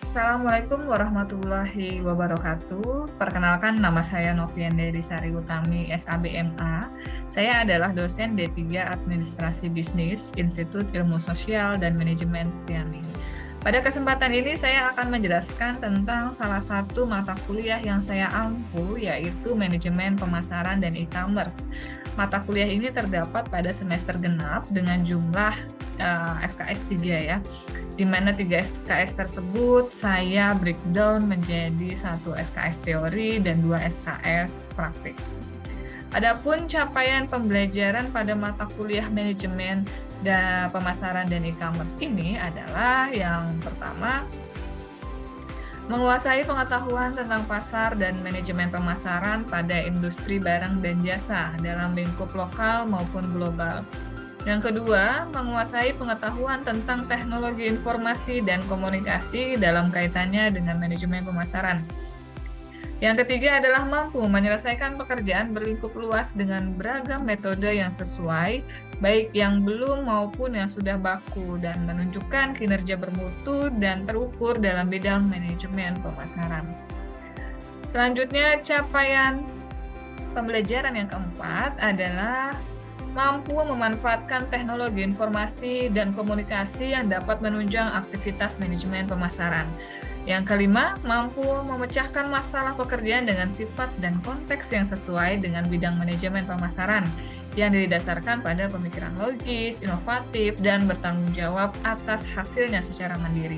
Assalamualaikum warahmatullahi wabarakatuh. Perkenalkan, nama saya Novian Dery Sari Utami, SABMA. Saya adalah dosen D3 Administrasi Bisnis, Institut Ilmu Sosial dan Manajemen Setiani. Pada kesempatan ini saya akan menjelaskan tentang salah satu mata kuliah yang saya ampu, yaitu Manajemen Pemasaran dan E-commerce. Mata kuliah ini terdapat pada semester genap dengan jumlah SKS 3 ya, di mana 3 SKS tersebut saya breakdown menjadi 1 SKS teori dan 2 SKS praktik. Adapun capaian pembelajaran pada mata kuliah manajemen dan pemasaran dan e-commerce ini adalah yang pertama, menguasai pengetahuan tentang pasar dan manajemen pemasaran pada industri barang dan jasa dalam lingkup lokal maupun global. Yang kedua, menguasai pengetahuan tentang teknologi informasi dan komunikasi dalam kaitannya dengan manajemen pemasaran. Yang ketiga adalah mampu menyelesaikan pekerjaan berlingkup luas dengan beragam metode yang sesuai, baik yang belum maupun yang sudah baku, dan menunjukkan kinerja bermutu dan terukur dalam bidang manajemen pemasaran. Selanjutnya, capaian pembelajaran yang keempat adalah mampu memanfaatkan teknologi informasi dan komunikasi yang dapat menunjang aktivitas manajemen pemasaran. Yang kelima, mampu memecahkan masalah pekerjaan dengan sifat dan konteks yang sesuai dengan bidang manajemen pemasaran, yang didasarkan pada pemikiran logis, inovatif, dan bertanggung jawab atas hasilnya secara mandiri.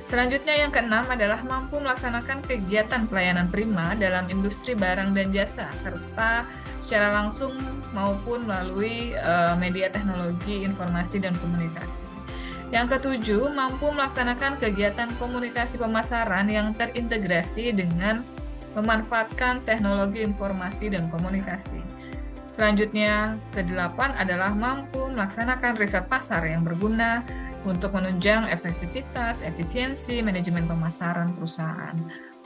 Selanjutnya yang keenam adalah mampu melaksanakan kegiatan pelayanan prima dalam industri barang dan jasa, serta secara langsung maupun melalui media teknologi, informasi, dan komunikasi. Yang ketujuh, mampu melaksanakan kegiatan komunikasi pemasaran yang terintegrasi dengan memanfaatkan teknologi informasi dan komunikasi. Selanjutnya, kedelapan adalah mampu melaksanakan riset pasar yang berguna untuk menunjang efektivitas, efisiensi manajemen pemasaran perusahaan,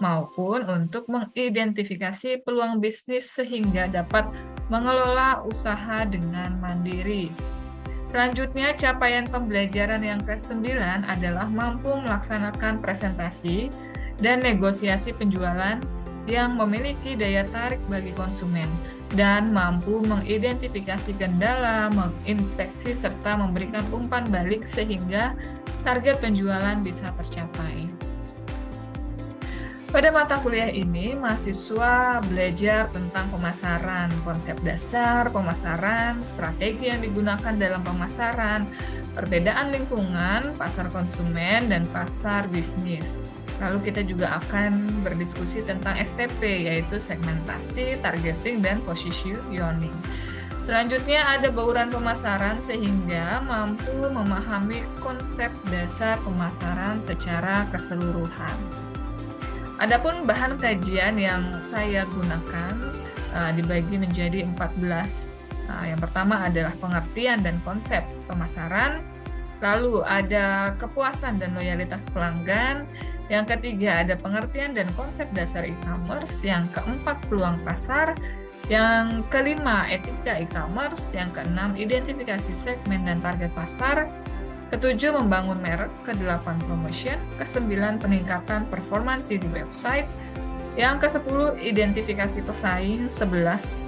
maupun untuk mengidentifikasi peluang bisnis sehingga dapat mengelola usaha dengan mandiri. Selanjutnya, capaian pembelajaran yang ke-9 adalah mampu melaksanakan presentasi dan negosiasi penjualan yang memiliki daya tarik bagi konsumen, dan mampu mengidentifikasi kendala, menginspeksi, serta memberikan umpan balik sehingga target penjualan bisa tercapai. Pada mata kuliah ini, mahasiswa belajar tentang pemasaran, konsep dasar pemasaran, strategi yang digunakan dalam pemasaran, perbedaan lingkungan, pasar konsumen, dan pasar bisnis. Lalu kita juga akan berdiskusi tentang STP, yaitu segmentasi, targeting, dan positioning. Selanjutnya ada bauran pemasaran sehingga mampu memahami konsep dasar pemasaran secara keseluruhan. Adapun bahan kajian yang saya gunakan dibagi menjadi 14. Yang pertama adalah pengertian dan konsep pemasaran, lalu ada kepuasan dan loyalitas pelanggan, yang ketiga ada pengertian dan konsep dasar e-commerce, yang keempat peluang pasar, yang kelima etika e-commerce, yang keenam identifikasi segmen dan target pasar, ketujuh membangun merek, kedelapan promotion, kesembilan peningkatan performansi di website, yang ke-10 identifikasi pesaing, 11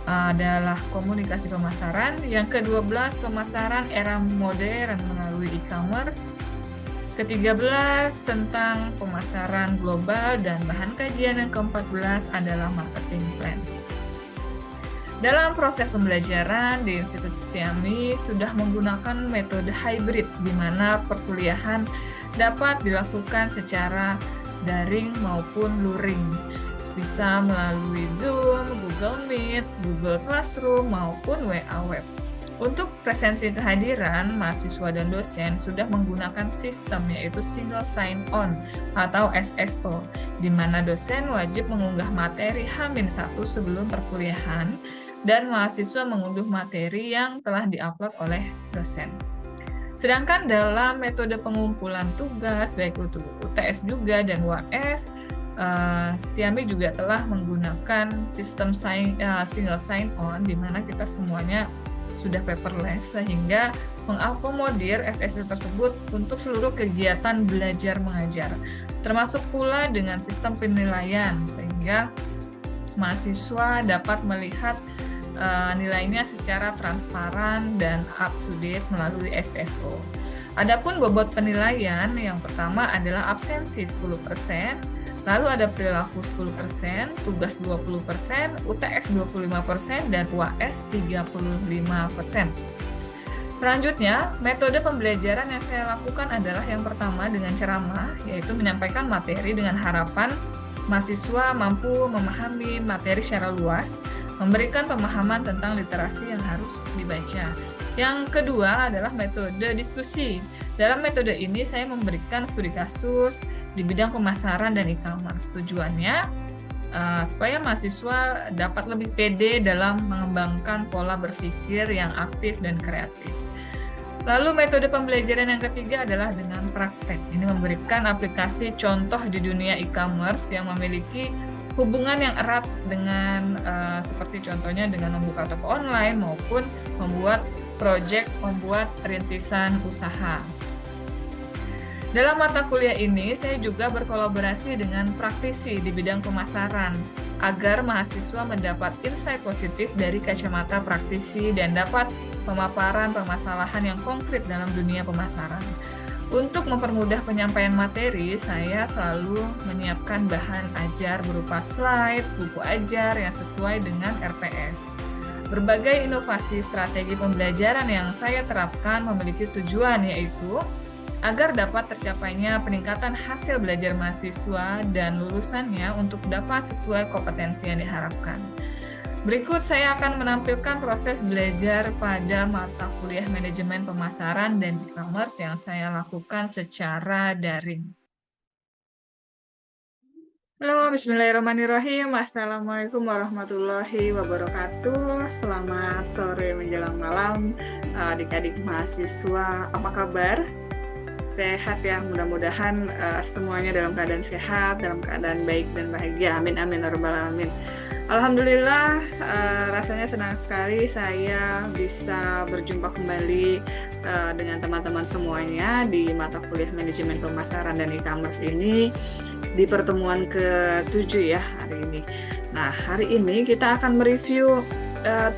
adalah komunikasi pemasaran, yang ke-12 pemasaran era modern melalui e-commerce, ke-13 tentang pemasaran global, dan bahan kajian yang ke-14 adalah marketing plan. Dalam proses pembelajaran di Institut Setiami sudah menggunakan metode hybrid, di mana perkuliahan dapat dilakukan secara daring maupun luring. Bisa melalui Zoom, Google Meet, Google Classroom, maupun WA Web. Untuk presensi kehadiran, mahasiswa dan dosen sudah menggunakan sistem yaitu Single Sign-On atau SSO, di mana dosen wajib mengunggah materi H-1 sebelum perkuliahan, dan mahasiswa mengunduh materi yang telah diupload oleh dosen. Sedangkan dalam metode pengumpulan tugas, baik untuk UTS juga dan UAS, Setiami juga telah menggunakan sistem single sign-on, di mana kita semuanya sudah paperless sehingga mengakomodir SSO tersebut untuk seluruh kegiatan belajar mengajar, termasuk pula dengan sistem penilaian sehingga mahasiswa dapat melihat nilainya secara transparan dan up to date melalui SSO. Adapun bobot penilaian, yang pertama adalah absensi 10%, lalu ada perilaku 10%, tugas 20%, UTS 25%, dan UAS 35%. Selanjutnya, metode pembelajaran yang saya lakukan adalah yang pertama dengan ceramah, yaitu menyampaikan materi dengan harapan mahasiswa mampu memahami materi secara luas, memberikan pemahaman tentang literasi yang harus dibaca. Yang kedua adalah metode diskusi. Dalam metode ini saya memberikan studi kasus di bidang pemasaran dan e-commerce. Tujuannya supaya mahasiswa dapat lebih pede dalam mengembangkan pola berpikir yang aktif dan kreatif. Lalu metode pembelajaran yang ketiga adalah dengan praktek. Ini memberikan aplikasi contoh di dunia e-commerce yang memiliki hubungan yang erat dengan seperti contohnya dengan membuka toko online maupun membuat membuat rintisan usaha. Dalam mata kuliah ini, saya juga berkolaborasi dengan praktisi di bidang pemasaran agar mahasiswa mendapat insight positif dari kacamata praktisi dan dapat pemaparan permasalahan yang konkret dalam dunia pemasaran. Untuk mempermudah penyampaian materi, saya selalu menyiapkan bahan ajar berupa slide, buku ajar yang sesuai dengan RPS. Berbagai inovasi strategi pembelajaran yang saya terapkan memiliki tujuan, yaitu agar dapat tercapainya peningkatan hasil belajar mahasiswa dan lulusannya untuk dapat sesuai kompetensi yang diharapkan. Berikut saya akan menampilkan proses belajar pada mata kuliah manajemen pemasaran dan e-commerce yang saya lakukan secara daring. Halo, bismillahirrahmanirrahim. Assalamualaikum warahmatullahi wabarakatuh. Selamat sore menjelang malam, adik-adik mahasiswa. Apa kabar? Sehat ya, mudah-mudahan semuanya dalam keadaan sehat, dalam keadaan baik dan bahagia. Amin, amin, ya rabbal alamin. Alhamdulillah, rasanya senang sekali saya bisa berjumpa kembali dengan teman-teman semuanya di mata kuliah manajemen pemasaran dan e-commerce ini di pertemuan ke-7 ya hari ini. Nah, hari ini kita akan mereview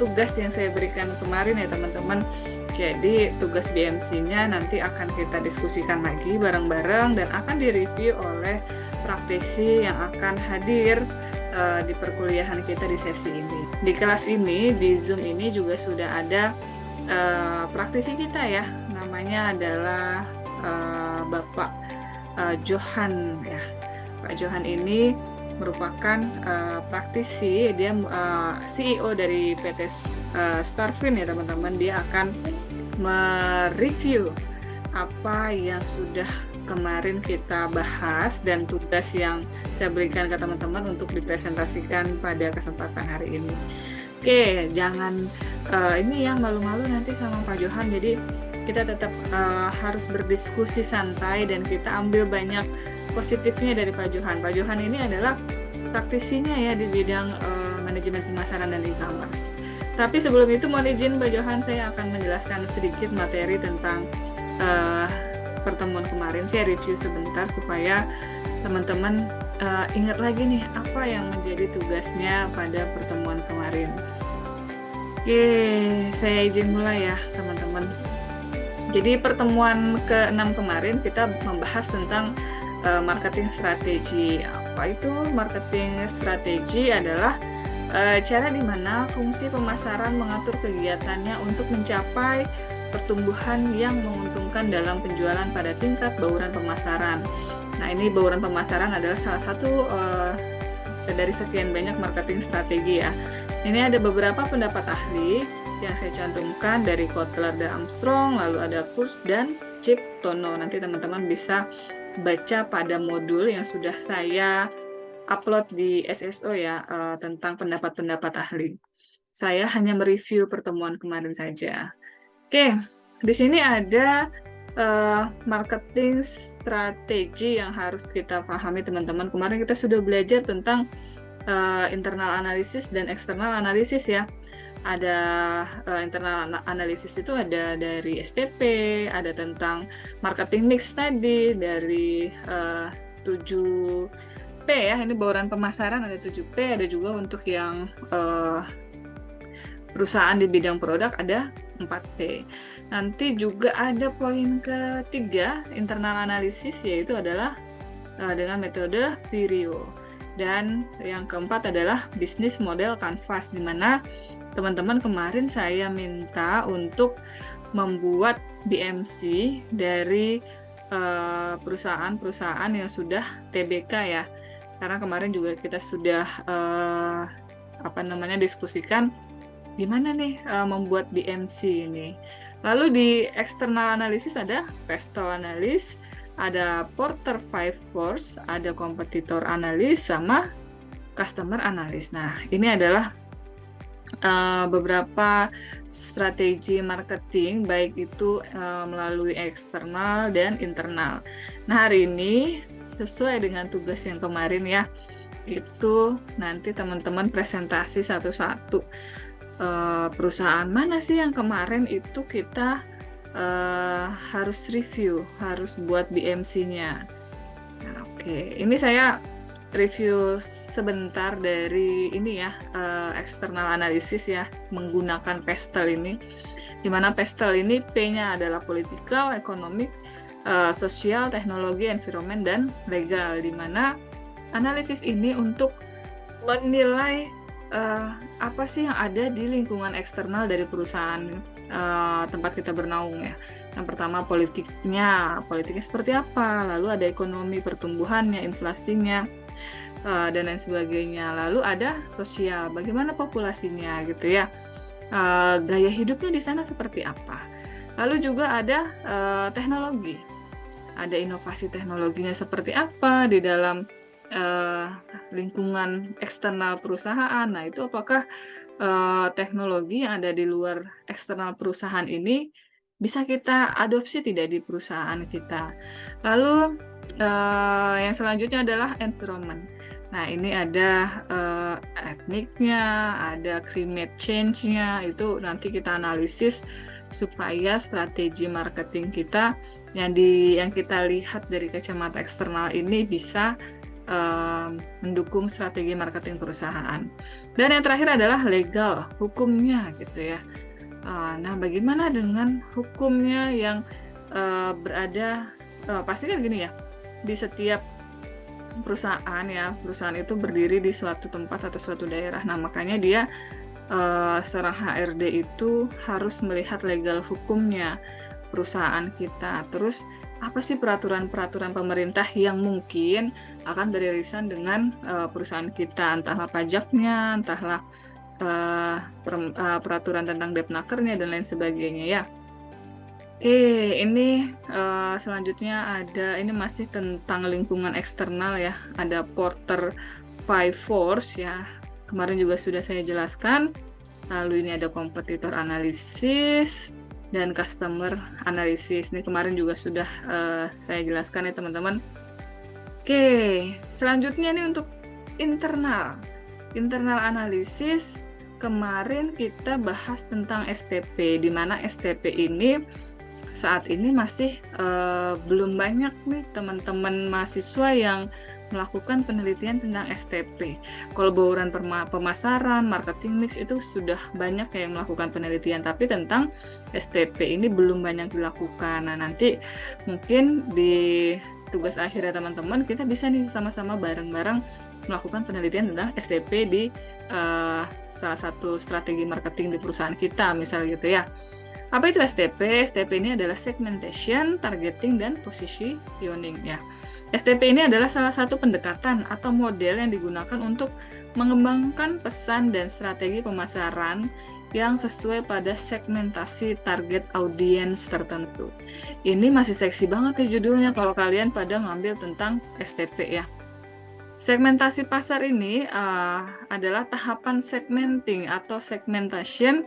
tugas yang saya berikan kemarin ya teman-teman. Jadi tugas BMC-nya nanti akan kita diskusikan lagi bareng-bareng dan akan direview oleh praktisi yang akan hadir di perkuliahan kita di sesi ini. Di kelas ini, di Zoom ini juga sudah ada praktisi kita ya, namanya adalah Bapak Johan ya. Pak Johan ini merupakan praktisi, dia CEO dari PT Starfin ya teman-teman. Dia akan mereview apa yang sudah kemarin kita bahas dan tugas yang saya berikan ke teman-teman untuk dipresentasikan pada kesempatan hari ini. Oke, jangan ini yang malu-malu nanti sama Pak Johan, jadi kita tetap harus berdiskusi santai dan kita ambil banyak positifnya dari Pak Johan. Pak Johan ini adalah praktisinya ya di bidang manajemen pemasaran dan e-commerce. Tapi sebelum itu mohon izin Pak Johan, saya akan menjelaskan sedikit materi tentang pertemuan kemarin. Saya review sebentar supaya teman-teman ingat lagi nih apa yang menjadi tugasnya pada pertemuan kemarin. Oke, saya izin mulai ya teman-teman. Jadi pertemuan ke-6 kemarin kita membahas tentang marketing strategi. Apa itu marketing strategi? Adalah cara di mana fungsi pemasaran mengatur kegiatannya untuk mencapai pertumbuhan yang menguntungkan dalam penjualan pada tingkat bauran pemasaran. Nah, ini bauran pemasaran adalah salah satu dari sekian banyak marketing strategi ya. Ini ada beberapa pendapat ahli yang saya cantumkan dari Kotler dan Armstrong, lalu ada Kurz dan Chip Tono. Nanti teman-teman bisa baca pada modul yang sudah saya upload di SSO ya tentang pendapat-pendapat ahli. Saya hanya mereview pertemuan kemarin saja. Oke, di sini ada marketing strategi yang harus kita pahami teman-teman. Kemarin kita sudah belajar tentang internal analisis dan eksternal analisis ya. Ada internal analisis itu ada dari STP, ada tentang marketing mix tadi, dari 7P ya, ini bauran pemasaran ada 7P, ada juga untuk yang perusahaan di bidang produk ada 4P. Nanti juga ada poin ketiga, internal analisis, yaitu adalah dengan metode Virio. Dan yang keempat adalah bisnis model canvas, di mana teman-teman kemarin saya minta untuk membuat BMC dari perusahaan-perusahaan yang sudah TBK ya. Karena kemarin juga kita sudah diskusikan gimana nih membuat BMC ini. Lalu di external analysis ada pestle analysis, ada Porter 5 Force, ada competitor analysis, sama customer analysis. Nah, ini adalah beberapa strategi marketing, baik itu melalui eksternal dan internal. Nah, hari ini sesuai dengan tugas yang kemarin ya, itu nanti teman-teman presentasi satu-satu. Perusahaan mana sih yang kemarin itu kita harus review, harus buat BMC-nya. Nah, oke. Ini saya review sebentar dari ini ya, external analysis ya, menggunakan pestle ini. Di mana pestle ini P-nya adalah political, economic, sosial, teknologi, environment, dan legal. Di mana analisis ini untuk menilai apa sih yang ada di lingkungan eksternal dari perusahaan tempat kita bernaung ya. Yang pertama politiknya seperti apa, lalu ada ekonomi, pertumbuhannya, inflasinya, dan lain sebagainya. Lalu ada sosial, bagaimana populasinya gitu ya, gaya hidupnya di sana seperti apa. Lalu juga ada teknologi, ada inovasi teknologinya seperti apa di dalam lingkungan eksternal perusahaan. Nah, itu apakah teknologi yang ada di luar eksternal perusahaan ini bisa kita adopsi tidak di perusahaan kita. Lalu yang selanjutnya adalah environment. Nah, ini ada etniknya, ada climate change-nya, itu nanti kita analisis supaya strategi marketing kita yang kita lihat dari kacamata eksternal ini bisa mendukung strategi marketing perusahaan. Dan yang terakhir adalah legal, hukumnya gitu ya. Nah, bagaimana dengan hukumnya yang berada, pasti kan gini ya, di setiap perusahaan ya, perusahaan itu berdiri di suatu tempat atau suatu daerah. Nah, makanya dia seorang HRD itu harus melihat legal hukumnya perusahaan kita. Terus apa sih peraturan-peraturan pemerintah yang mungkin akan beririsan dengan perusahaan kita, entahlah pajaknya, entahlah peraturan tentang Depnakernya dan lain sebagainya ya. Oke, ini selanjutnya ini masih tentang lingkungan eksternal ya. Ada Porter 5 Force ya. Kemarin juga sudah saya jelaskan. Lalu ini ada competitor analysis dan customer analysis. Ini kemarin juga sudah saya jelaskan ya teman-teman. Oke, selanjutnya nih untuk internal analisis. Kemarin kita bahas tentang STP, di mana STP ini saat ini masih belum banyak nih teman-teman mahasiswa yang melakukan penelitian tentang STP. Kalau bauran pemasaran, marketing mix itu sudah banyak yang melakukan penelitian, tapi tentang STP ini belum banyak dilakukan. Nah, nanti mungkin di tugas akhirnya teman-teman kita bisa nih sama-sama bareng-bareng melakukan penelitian tentang STP di salah satu strategi marketing di perusahaan kita, misalnya gitu ya. Apa itu STP? STP ini adalah segmentation, targeting, dan positioning ya. STP ini adalah salah satu pendekatan atau model yang digunakan untuk mengembangkan pesan dan strategi pemasaran yang sesuai pada segmentasi target audiens tertentu. Ini masih seksi banget ya judulnya kalau kalian pada ngambil tentang STP ya. Segmentasi pasar ini adalah tahapan segmenting atau segmentation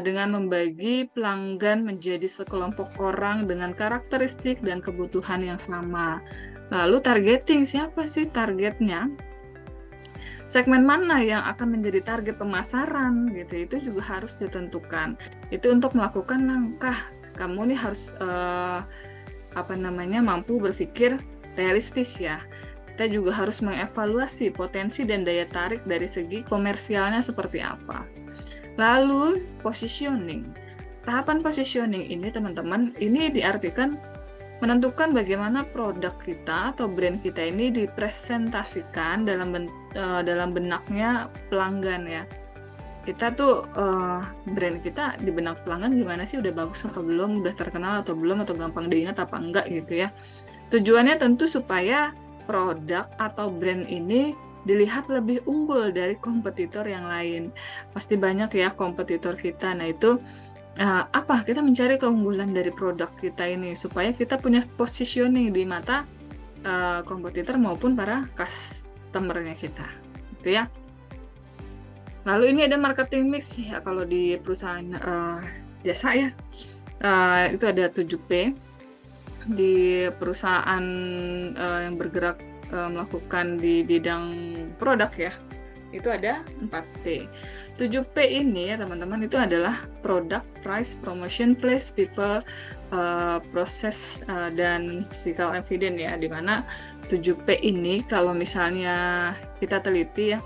dengan membagi pelanggan menjadi sekelompok orang dengan karakteristik dan kebutuhan yang sama. Lalu targeting, siapa sih targetnya? Segmen mana yang akan menjadi target pemasaran gitu, itu juga harus ditentukan. Itu untuk melakukan langkah. Kamu nih harus mampu berpikir realistis ya. Kita juga harus mengevaluasi potensi dan daya tarik dari segi komersialnya seperti apa. Lalu positioning. Tahapan positioning ini teman-teman, ini diartikan menentukan bagaimana produk kita atau brand kita ini dipresentasikan dalam benaknya pelanggan ya. Kita tuh brand kita di benak pelanggan gimana sih, udah bagus apa belum, udah terkenal atau belum, atau gampang diingat apa enggak gitu ya. Tujuannya tentu supaya produk atau brand ini dilihat lebih unggul dari kompetitor yang lain. Pasti banyak ya kompetitor kita. Nah itu kita mencari keunggulan dari produk kita ini supaya kita punya positioning di mata kompetitor maupun para customer-nya kita, gitu ya. Lalu ini ada marketing mix ya, kalau di perusahaan jasa ya, itu ada 7P. Di perusahaan yang bergerak melakukan di bidang produk ya, itu ada 4P. 7P ini ya teman-teman, itu adalah product, price, promotion, place, people, proses, dan physical evidence ya, dimana 7P ini kalau misalnya kita teliti ya,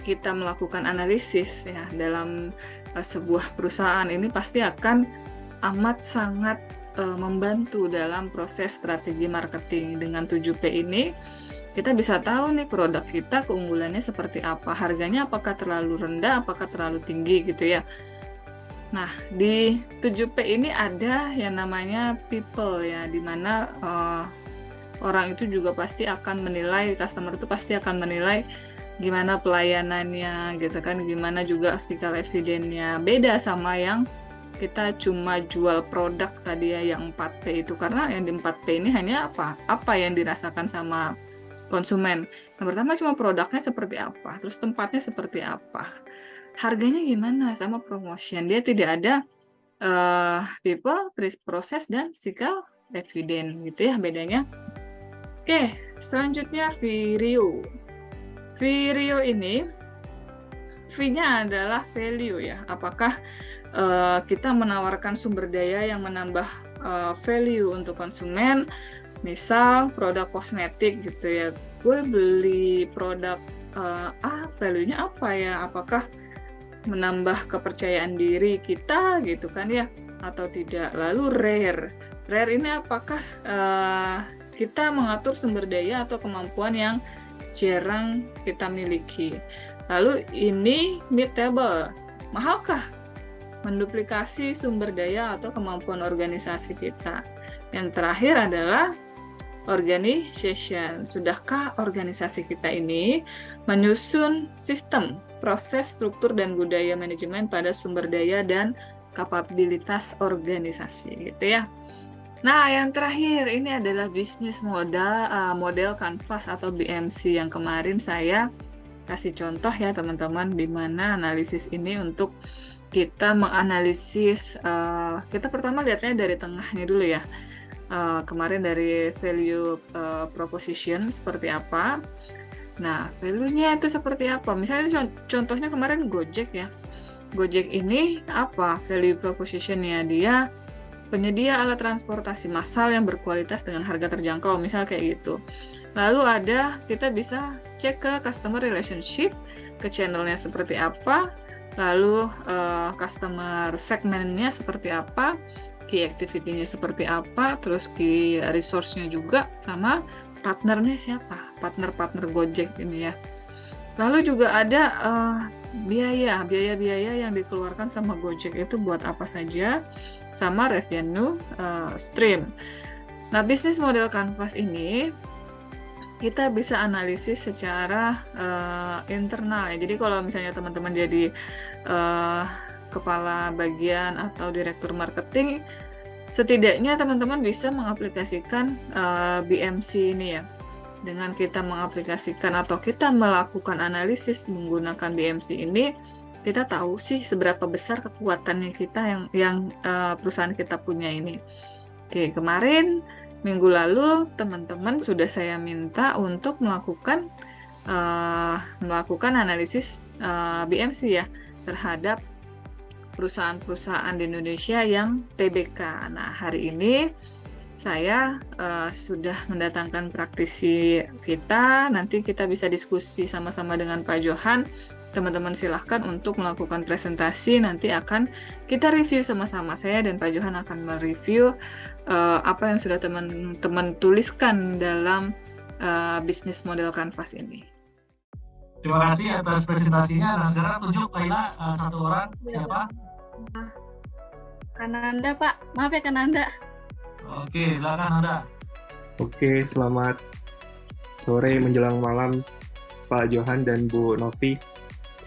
kita melakukan analisis ya dalam sebuah perusahaan ini, pasti akan amat sangat membantu dalam proses strategi marketing. Dengan 7P ini kita bisa tahu nih produk kita keunggulannya seperti apa, harganya apakah terlalu rendah, apakah terlalu tinggi gitu ya. Nah, di 7P ini ada yang namanya people ya, dimana orang itu juga pasti akan menilai, customer itu pasti akan menilai gimana pelayanannya gitu kan, gimana juga physical evidence-nya. Beda sama yang kita cuma jual produk tadi ya, yang 4P itu, karena yang di 4P ini hanya apa yang dirasakan sama konsumen. Yang pertama cuma produknya seperti apa, terus tempatnya seperti apa, harganya gimana, sama promotion. Dia tidak ada people, proses, dan physical evidence gitu ya bedanya. Oke, selanjutnya Virio. Virio ini V-nya adalah value ya. Apakah kita menawarkan sumber daya yang menambah value untuk konsumen, misal produk kosmetik gitu ya. Gue beli produk value-nya apa ya? Apakah menambah kepercayaan diri kita gitu kan ya, atau tidak? Lalu rare ini apakah kita mengatur sumber daya atau kemampuan yang jarang kita miliki? Lalu ini mid-table, mahalkah menduplikasi sumber daya atau kemampuan organisasi kita? Yang terakhir adalah organization. Sudahkah organisasi kita ini menyusun sistem, proses, struktur, dan budaya manajemen pada sumber daya dan kapabilitas organisasi gitu ya. Nah, yang terakhir ini adalah bisnis model Canvas atau BMC yang kemarin saya kasih contoh ya teman-teman, di mana analisis ini untuk kita menganalisis, kita pertama lihatnya dari tengahnya dulu ya. Kemarin dari value proposition seperti apa. Nah, value-nya itu seperti apa? Misalnya contohnya kemarin Gojek ya. Gojek ini apa value proposition-nya? Dia penyedia alat transportasi massal yang berkualitas dengan harga terjangkau, misal kayak gitu. Lalu kita bisa cek ke customer relationship, ke channelnya seperti apa, lalu customer segmentnya seperti apa, key activity-nya seperti apa, terus key resource-nya juga, sama partnernya siapa, partner-partner Gojek ini ya. Lalu juga ada biaya-biaya yang dikeluarkan sama Gojek itu buat apa saja, sama revenue stream. Nah, bisnis model Canvas ini kita bisa analisis secara internal ya. Jadi kalau misalnya teman-teman jadi kepala bagian atau direktur marketing, setidaknya teman-teman bisa mengaplikasikan BMC ini ya. Dengan kita mengaplikasikan atau kita melakukan analisis menggunakan BMC ini, kita tahu sih seberapa besar kekuatannya kita yang perusahaan kita punya ini. Oke, kemarin minggu lalu teman-teman sudah saya minta untuk melakukan melakukan analisis BMC ya terhadap perusahaan-perusahaan di Indonesia yang TBK. Nah, hari ini saya sudah mendatangkan praktisi kita, nanti kita bisa diskusi sama-sama dengan Pak Johan. Teman-teman silahkan untuk melakukan presentasi, nanti akan kita review sama-sama. Saya dan Pak Johan akan mereview apa yang sudah teman-teman tuliskan dalam bisnis model Canvas ini. Terima kasih atas presentasinya. Nah, sekarang tunjuk Laila satu orang, siapa? Kananda, Pak. Maaf ya, Kananda. Oke, silakan Anda. Oke, selamat sore menjelang malam Pak Johan dan Bu Novi.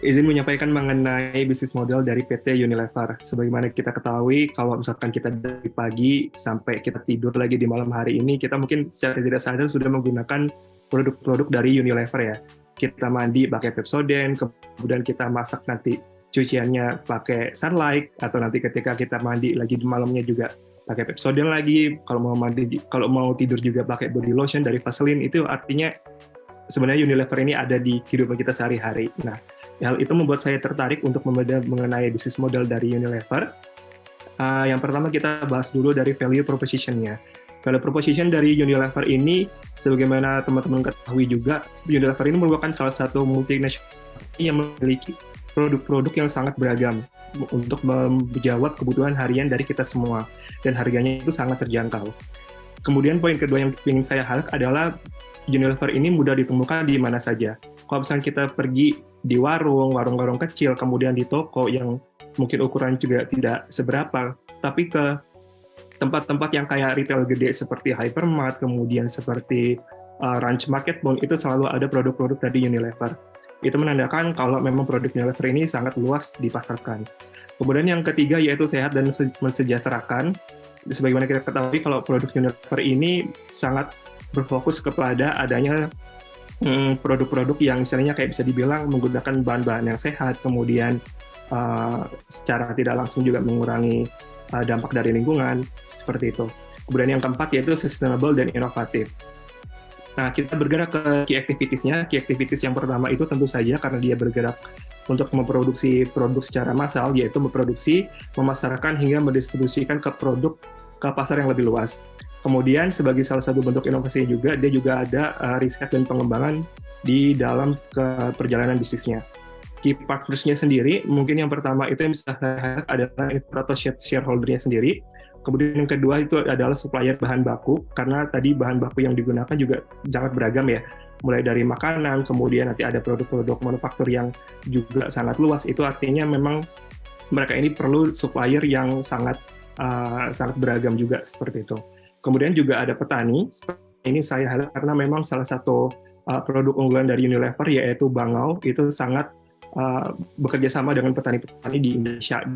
Izin menyampaikan mengenai bisnis model dari PT Unilever. Sebagaimana kita ketahui, kalau misalkan kita dari pagi sampai kita tidur lagi di malam hari ini, kita mungkin secara tidak sadar sudah menggunakan produk-produk dari Unilever ya. Kita mandi pakai Pepsodent, kemudian kita masak nanti cuciannya pakai Sunlight, atau nanti ketika kita mandi lagi di malamnya juga pakai Pepsodent lagi, kalau mau tidur juga pakai body lotion dari Vaseline. Itu artinya sebenarnya Unilever ini ada di kehidupan kita sehari-hari. Nah, hal itu membuat saya tertarik untuk membedah mengenai bisnis model dari Unilever. Yang pertama kita bahas dulu dari value proposition-nya. Value proposition dari Unilever ini, sebagaimana teman-teman ketahui juga, Unilever ini merupakan salah satu multinasional yang memiliki produk-produk yang sangat beragam untuk menjawab kebutuhan harian dari kita semua, dan harganya itu sangat terjangkau. Kemudian poin kedua yang ingin saya highlight adalah Unilever ini mudah ditemukan di mana saja. Kalau misalnya kita pergi di warung-warung kecil, kemudian di toko yang mungkin ukuran juga tidak seberapa, tapi ke tempat-tempat yang kayak retail gede seperti Hypermart, kemudian seperti Ranch Market pun, itu selalu ada produk-produk dari Unilever. Itu menandakan kalau memang produk Unilever ini sangat luas dipasarkan. Kemudian yang ketiga yaitu sehat dan mensejahterakan. Sebagaimana kita ketahui kalau produk Unilever ini sangat berfokus kepada adanya produk-produk yang istilahnya kayak bisa dibilang menggunakan bahan-bahan yang sehat, kemudian secara tidak langsung juga mengurangi dampak dari lingkungan, seperti itu. Kemudian yang keempat yaitu sustainable dan inovatif. Nah, kita bergerak ke key activities-nya. Key activities yang pertama itu tentu saja karena dia bergerak untuk memproduksi produk secara massal, yaitu memproduksi, memasarkan, hingga mendistribusikan ke pasar yang lebih luas. Kemudian sebagai salah satu bentuk inovasi juga, dia juga ada riset dan pengembangan di dalam perjalanan bisnisnya. Key partners-nya sendiri, mungkin yang pertama itu yang bisa saya adalah atau shareholder-nya sendiri. Kemudian yang kedua itu adalah supplier bahan baku, karena tadi bahan baku yang digunakan juga sangat beragam ya, mulai dari makanan, kemudian nanti ada produk-produk manufaktur yang juga sangat luas. Itu artinya memang mereka ini perlu supplier yang sangat beragam juga, seperti itu. Kemudian juga ada petani. Ini saya highlight karena memang salah satu produk unggulan dari Unilever yaitu bangau itu sangat bekerja sama dengan petani-petani di Indonesia.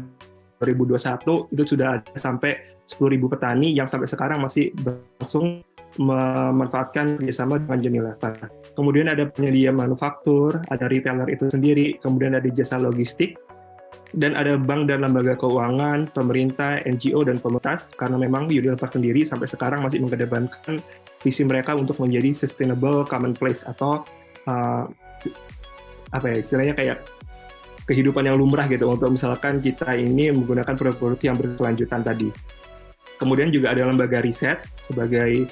2021 itu sudah ada sampai 10.000 petani yang sampai sekarang masih berlangsung memanfaatkan kerjasama dengan Unilever. Kemudian ada penyedia manufaktur, ada retailer itu sendiri, kemudian ada jasa logistik, dan ada bank dan lembaga keuangan, pemerintah, NGO, dan komunitas, karena memang Unilever sendiri sampai sekarang masih mengedepankan visi mereka untuk menjadi sustainable commonplace, atau istilahnya kayak kehidupan yang lumrah gitu, untuk misalkan kita ini menggunakan produk-produk yang berkelanjutan tadi. Kemudian juga ada lembaga riset sebagai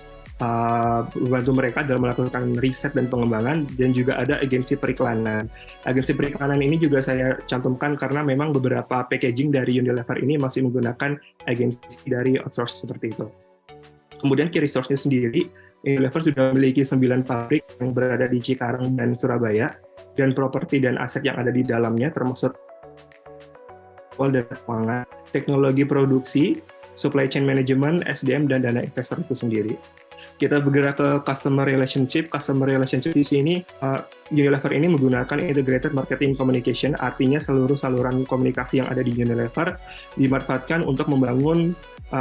membantu mereka dalam melakukan riset dan pengembangan, dan juga ada agensi periklanan. Agensi periklanan ini juga saya cantumkan karena memang beberapa packaging dari Unilever ini masih menggunakan agensi dari outsource seperti itu. Kemudian key resource-nya sendiri, Unilever sudah memiliki 9 pabrik yang berada di Cikarang dan Surabaya, dan properti dan aset yang ada di dalamnya termasuk dan keuangan, teknologi produksi, supply chain management, SDM, dan dana investor itu sendiri. Kita bergerak ke customer relationship. Customer relationship di sini, Unilever ini menggunakan integrated marketing communication, artinya seluruh saluran komunikasi yang ada di Unilever dimanfaatkan untuk membangun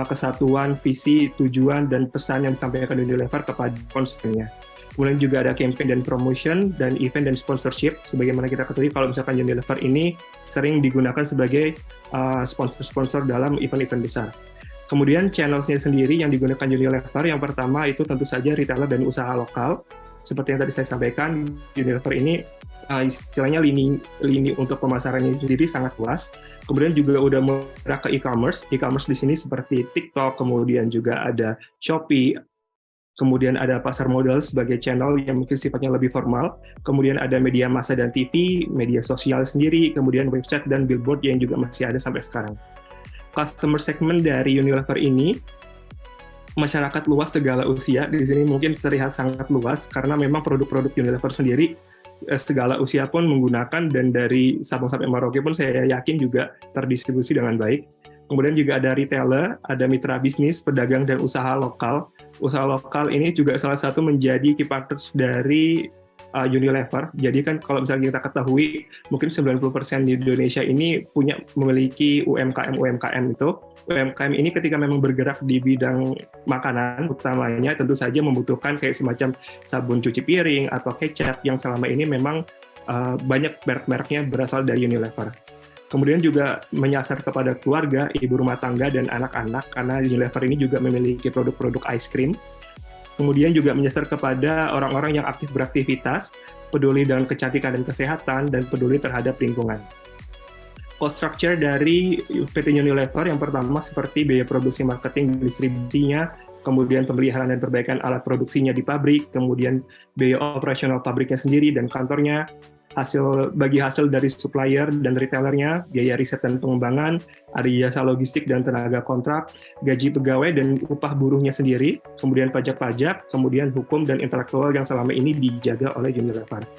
kesatuan, visi, tujuan, dan pesan yang disampaikan Unilever kepada konsumennya. Kemudian juga ada campaign dan promotion, dan event dan sponsorship. Sebagaimana kita ketahui, kalau misalkan Unilever ini sering digunakan sebagai sponsor-sponsor dalam event-event besar. Kemudian channels-nya sendiri yang digunakan Unilever, yang pertama itu tentu saja retailer dan usaha lokal. seperti yang tadi saya sampaikan, Unilever ini istilahnya lini untuk pemasarannya sendiri sangat luas. Kemudian juga udah mulai ke e-commerce. E-commerce di sini seperti TikTok, kemudian juga ada Shopee, kemudian ada pasar modal sebagai channel yang mungkin sifatnya lebih formal, kemudian ada media massa dan TV, media sosial sendiri, kemudian website dan billboard yang juga masih ada sampai sekarang. Customer segment dari Unilever ini masyarakat luas segala usia. Di sini mungkin terlihat sangat luas karena memang produk-produk Unilever sendiri segala usia pun menggunakan, dan dari Sabang sampai Merauke pun saya yakin juga terdistribusi dengan baik. Kemudian juga ada retailer, ada mitra bisnis, pedagang, dan usaha lokal. Usaha lokal ini juga salah satu menjadi key partners dari Unilever. Jadi kan kalau misalnya kita ketahui, mungkin 90% di Indonesia ini memiliki UMKM itu. UMKM ini ketika memang bergerak di bidang makanan, utamanya tentu saja membutuhkan kayak semacam sabun cuci piring atau kecap yang selama ini memang banyak merek-mereknya berasal dari Unilever. Kemudian juga menyasar kepada keluarga, ibu rumah tangga, dan anak-anak, karena Unilever ini juga memiliki produk-produk ice cream. Kemudian juga menyasar kepada orang-orang yang aktif beraktivitas, peduli dengan kecantikan dan kesehatan, dan peduli terhadap lingkungan. Cost structure dari PT Unilever yang pertama seperti biaya produksi, marketing, distribusinya, kemudian pemeliharaan dan perbaikan alat produksinya di pabrik, kemudian biaya operasional pabriknya sendiri dan kantornya, bagi hasil dari supplier dan retailernya, biaya riset dan pengembangan, ada jasa logistik dan tenaga kontrak, gaji pegawai dan upah buruhnya sendiri, kemudian pajak-pajak, kemudian hukum dan intelektual yang selama ini dijaga oleh Unilever.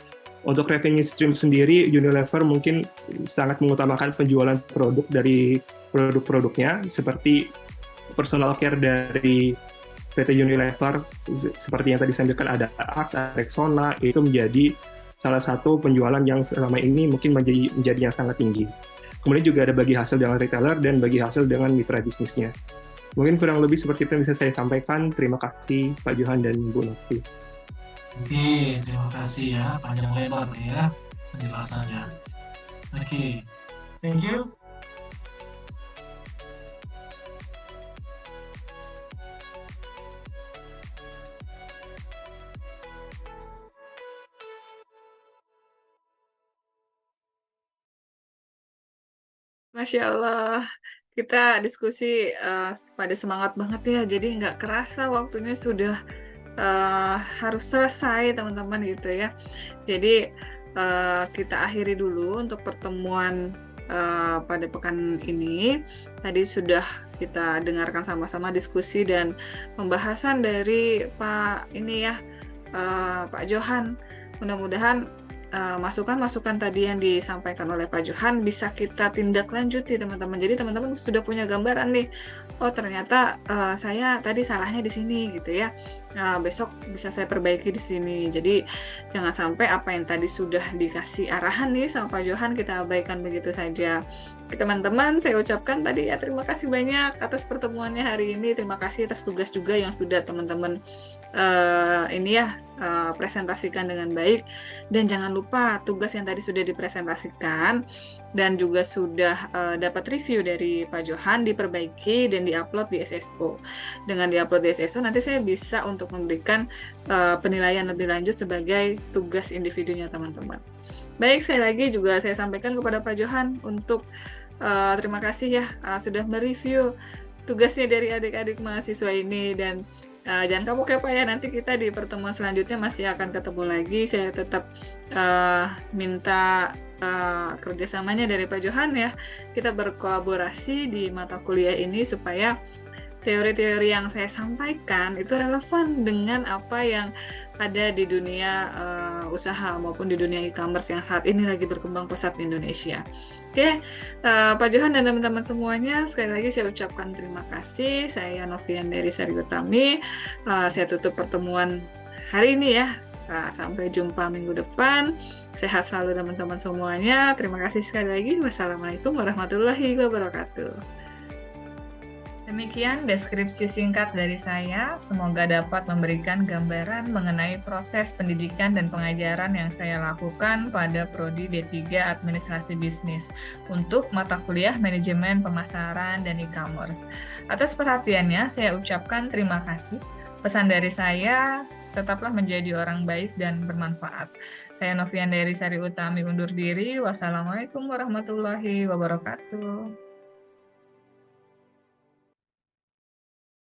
Untuk revenue stream sendiri, Unilever mungkin sangat mengutamakan penjualan produk dari produk-produknya, seperti personal care dari PT Unilever, seperti yang tadi saya sampaikan ada Axe, Rexona, itu menjadi salah satu penjualan yang selama ini mungkin menjadi yang sangat tinggi. Kemudian juga ada bagi hasil dengan retailer dan bagi hasil dengan mitra bisnisnya. Mungkin kurang lebih seperti itu yang bisa saya sampaikan. Terima kasih Pak Johan dan Bu Novi. Oke, terima kasih ya, panjang lebar ya penjelasannya. Oke, thank you. Masya Allah, kita diskusi pada semangat banget ya, jadi nggak kerasa waktunya sudah harus selesai teman-teman gitu ya. Jadi kita akhiri dulu untuk pertemuan pada pekan ini. Tadi sudah kita dengarkan sama-sama diskusi dan pembahasan dari Pak Johan. Mudah-mudahan masukan-masukan tadi yang disampaikan oleh Pak Johan bisa kita tindak lanjuti teman-teman. Jadi teman-teman sudah punya gambaran nih, oh ternyata saya tadi salahnya di sini gitu ya. Nah, besok bisa saya perbaiki di sini. Jadi jangan sampai apa yang tadi sudah dikasih arahan nih sama Pak Johan kita abaikan begitu saja. Teman-teman, saya ucapkan tadi ya terima kasih banyak atas pertemuannya hari ini. Terima kasih atas tugas juga yang sudah teman-teman presentasikan dengan baik. Dan jangan lupa tugas yang tadi sudah dipresentasikan dan juga sudah dapat review dari Pak Johan diperbaiki dan diupload di SSO. Dengan diupload di SSO nanti saya bisa untuk memberikan penilaian lebih lanjut sebagai tugas individunya teman-teman. Baik, sekali lagi juga saya sampaikan kepada Pak Johan untuk terima kasih ya sudah mereview tugasnya dari adik-adik mahasiswa ini, dan jangan kapok ya Pak ya, nanti kita di pertemuan selanjutnya masih akan ketemu lagi. Saya tetap minta kerjasamanya dari Pak Johan ya, kita berkolaborasi di mata kuliah ini supaya teori-teori yang saya sampaikan itu relevan dengan apa yang ada di dunia usaha maupun di dunia e-commerce yang saat ini lagi berkembang pesat di Indonesia. Oke, Pak Johan dan teman-teman semuanya, sekali lagi saya ucapkan terima kasih. Saya Novian dari Sari Utami. Saya tutup pertemuan hari ini ya. Sampai jumpa minggu depan. Sehat selalu teman-teman semuanya. Terima kasih sekali lagi. Wassalamualaikum warahmatullahi wabarakatuh. Demikian deskripsi singkat dari saya, semoga dapat memberikan gambaran mengenai proses pendidikan dan pengajaran yang saya lakukan pada Prodi D3 Administrasi Bisnis untuk mata kuliah Manajemen Pemasaran dan E-commerce. Atas perhatiannya, saya ucapkan terima kasih. Pesan dari saya, tetaplah menjadi orang baik dan bermanfaat. Saya Novian dari Sari Utami undur diri. Wassalamualaikum warahmatullahi wabarakatuh.